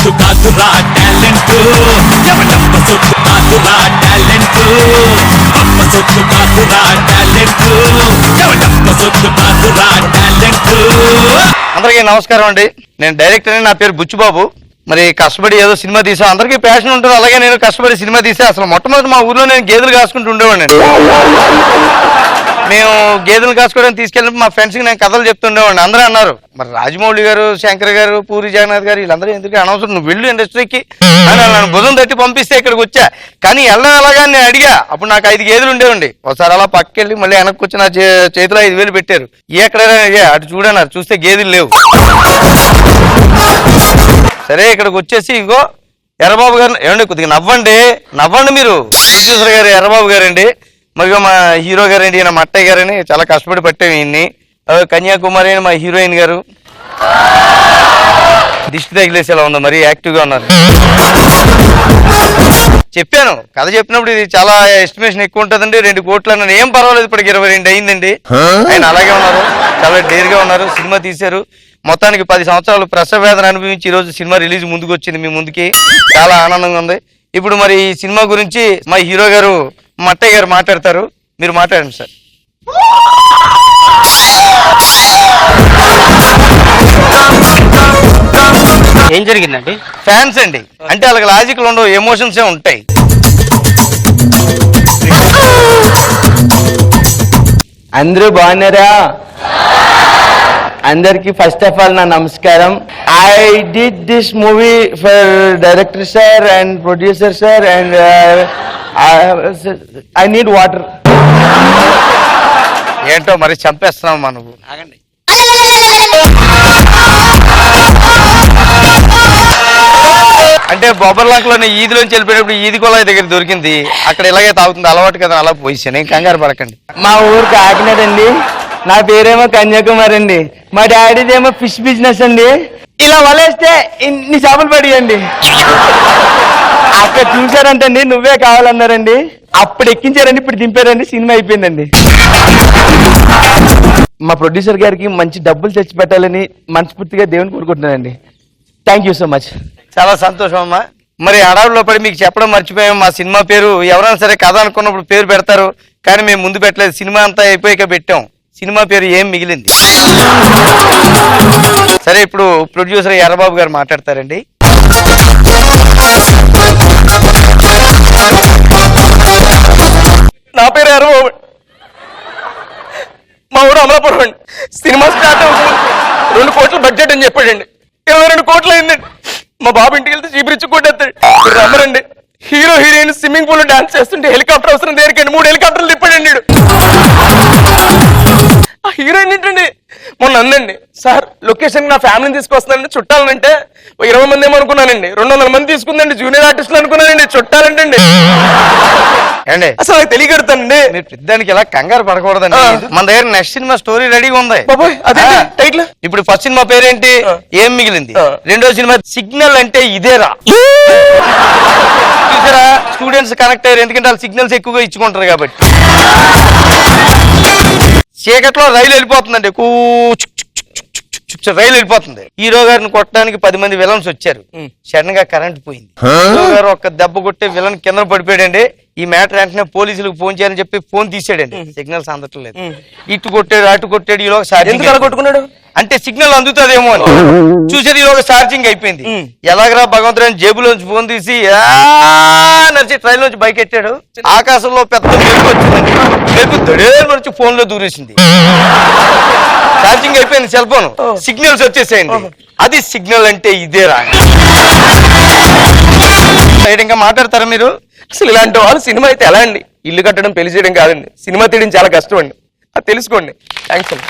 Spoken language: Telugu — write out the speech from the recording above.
సొత్తు కాదురా టాలెంట్, ఎవడప్ప సొత్తు కాదురా టాలెంట్, అప్ప సొత్తు కాదురా టాలెంట్, ఎవడప్ప సొత్తు కాదురా టాలెంట్. అందరికీ నమస్కారం అండి. నేను డైరెక్టర్ అని, నా పేరు బుచ్చుబాబు. మరి కష్టపడి ఏదో సినిమా తీసా, అందరికీ ప్యాషన్ ఉంటుంది, అలాగే నేను కష్టపడి సినిమా తీసా. అసలు మొట్టమొదటి మా ఊర్లో నేను గేదెలు కాసుకుంటూ ఉండేవాడిని. మేము గేదెలు కాసుకోవడానికి తీసుకెళ్ళినప్పుడు మా ఫ్రెండ్స్కి నేను కథలు చెప్తుండేవాడిని. అందరూ అన్నారు, మరి రాజమౌళి గారు, శంకర్ గారు, పూరి జగన్నాథ్ గారు వీళ్ళందరూ ఎందుకు అనవసరం, నువ్వు వెళ్ళు ఇండస్ట్రీకి అని నన్ను భుజం తట్టి పంపిస్తే ఇక్కడికి వచ్చా. కానీ వెళ్ళడం ఎలాగా నేను అడిగా. అప్పుడు నాకు 5 గేదెలు ఉండేవండి. ఒకసారి అలా పక్కకెళ్ళి మళ్ళీ వెనక్కి వచ్చి నా చేతిలో 5,000 పెట్టారు. ఎక్కడైనా అటు చూడన్నారు, చూస్తే గేదెలు లేవు. సరే ఇక్కడికి వచ్చేసి ఇంకో ఎర్రబాబు గారు, ఏమండి కొద్దిగా నవ్వండి మీరు, ప్రొడ్యూసర్ గారు ఎర్రబాబు గారండి, మరి మా హీరో గారండి ఈయన మట్టయ్య గారని, చాలా కష్టపడి పట్టాము ఈయన్ని. కన్యాకుమారి అని మా హీరోయిన్ గారు, దిష్టి తగిలేసేలా ఉంది, మరి యాక్టివ్గా ఉన్నారు. చెప్పాను కథ చెప్పినప్పుడు ఇది చాలా ఎస్టిమేషన్ ఎక్కువ ఉంటుందండి, 2 కోట్లు అన్నాను. ఏం పర్వాలేదు, ఇప్పటికి 22 అయిందండి. ఆయన అలాగే ఉన్నారు, చాలా డేర్గా ఉన్నారు. సినిమా తీశారు. మొత్తానికి 10 సంవత్సరాలు ప్రసవ వేదన అనుభవించి ఈరోజు సినిమా రిలీజ్ ముందుకు వచ్చింది మీ ముందుకి. చాలా ఆనందంగా ఉంది. ఇప్పుడు మరి ఈ సినిమా గురించి మా హీరో గారు మట్టయ్య గారు మాట్లాడతారు. మీరు మాట్లాడండి సార్. ఏం జరిగిందండి? ఫ్యాన్స్ అండి, అంటే వాళ్ళకి లాజిక్లు ఉండవు, ఎమోషన్సే ఉంటాయి. అందరూ బాగున్నారా? అందరికి ఫస్ట్ ఆఫ్ ఆల్ నా నమస్కారం. I did this movie for director sir and producer sir and I need water. ఏంటో మరి చంపేస్తున్నావు నువ్వు. ఆగండి. అంటే బొబ్బర్లంకలోని ఈదిలోంచి వెళ్ళిపోయినప్పుడు ఈది కొలాయి దగ్గర దొరికింది, అక్కడ ఇలాగే తాగుతుంది, అలవాటు కదా, అలా పోయిసాను. ఏం కంగారు పడకండి. మా ఊరు కాకినాడ అండి, నా పేరేమో కన్యాకుమారి అండి, మా డాడీదేమో ఫిష్ బిజినెస్ అండి. ఇలా వలేస్తే ఇన్ని చేపలు పడియండి. అక్కడ చూసారంటండి, నువ్వే కావాలన్నారండి, అప్పుడు ఎక్కించారండి, ఇప్పుడు దింపారండి, సినిమా అయిపోయిందండి. మా ప్రొడ్యూసర్ గారికి మంచి డబ్బులు తెచ్చి పెట్టాలని మనస్ఫూర్తిగా దేవుని కోరుకుంటున్నానండి. Thank you so much. చాలా సంతోషం అమ్మా. మరి అడవుల్లో పడి మీకు చెప్పడం మర్చిపోయాం, మా సినిమా పేరు ఎవరైనా సరే కథ అనుకున్నప్పుడు పేరు పెడతారు, కానీ మేము ముందు పెట్టలేదు. సినిమా అంతా అయిపోయాక పెట్టాం. సినిమా పేరు ఏం మిగిలింది. సరే ఇప్పుడు ప్రొడ్యూసర్ ఎర్రబాబు గారు మాట్లాడతారండి. నా పేరు ఎర్రబాబు, మా ఊరు అమలాపురం అండి. సినిమా స్టార్ట్ అవుతుంది, 2 కోట్ల బడ్జెట్ అని చెప్పాడండి. 22 కోట్లు అయిందండి. మా బాబు ఇంటికి వెళ్తే చీపిరిచ్చి కొట్టేస్తాడు. రమ్మరండి, హీరో హీరోయిన్ స్విమ్మింగ్ పూల్ లో డాన్స్ చేస్తుంటే హెలికాప్టర్ అవసరం దేనికండి 3 హెలికాప్టర్లు తిప్పాడండి. ఆ హీరోయిన్ ఏంటండి మొన్న అందండి, సార్ లొకేషన్ నా ఫ్యామిలీని తీసుకొస్తానండి, చుట్టాలంటే 20 మంది ఏమో అనుకున్నానండి, 200 మంది తీసుకుందండి, జూనియర్ ఆర్టిస్టులు అనుకున్నానండి, చుట్టాలంటండి. ఏండి అసలు నాకు తెలియకడుతానండి. మీరు పెద్దానికి ఇలా కంగారు పడకూడదండి. మన దగ్గర నెక్స్ట్ సినిమా స్టోరీ రెడీగా ఉంది. అదే టైటిల్. ఇప్పుడు ఫస్ట్ సినిమా పేరేంటి, ఏం మిగిలింది. రెండో సినిమా సిగ్నల్ అంటే ఇదేరా. చూసారా, స్టూడెంట్స్ కనెక్ట్ అయ్యారు, ఎందుకంటే వాళ్ళు సిగ్నల్స్ ఎక్కువగా ఇచ్చుకుంటారు కాబట్టి. చీకట్లో రైలు వెళ్ళిపోతుందండి, రైలు వెళ్ళిపోతుంది. హీరో గారిని కొట్టడానికి 10 మంది విలన్స్ వచ్చారు. సడన్ గా కరెంట్ పోయింది. హీరో గారు ఒక్క దెబ్బ కొట్టే విలన్ కింద పడిపోయాడండి. ఈ మ్యాటర్ వెంటనే పోలీసులకు ఫోన్ చేయాలని చెప్పి ఫోన్ తీసాడండి. సిగ్నల్స్ అందట్లేదు, ఇటు కొట్టాడు అటు కొట్టాడు. ఈలోగా ఛార్జింగ్ కొట్టుకున్నాడు, అంటే సిగ్నల్ అందుతుందేమో అని చూసేది. ఈలోగా ఛార్జింగ్ అయిపోయింది. ఎలాగరా భగవంతుడు జేబులోంచి ఫోన్ తీసి నడిచి ట్రైన్ లోంచి బైక్ ఎట్టాడు. ఆకాశంలో పెద్ద మెరుపు వచ్చిందండి. మెరుపు దొడేమని ఫోన్ లో దూరేసింది. ఛార్జింగ్ అయిపోయింది సెల్ ఫోన్, సిగ్నల్స్ వచ్చేసేయండి. అది సిగ్నల్ అంటే ఇదేరా. ఇంకా మాట్లాడతారా మీరు? అసలు ఇలాంటి వాళ్ళు సినిమా అయితే ఎలా అండి? ఇల్లు కట్టడం పెళ్లి చేయడం కాదండి, సినిమా తీయడం చాలా కష్టం అండి, అది తెలుసుకోండి. థ్యాంక్స్ అండి.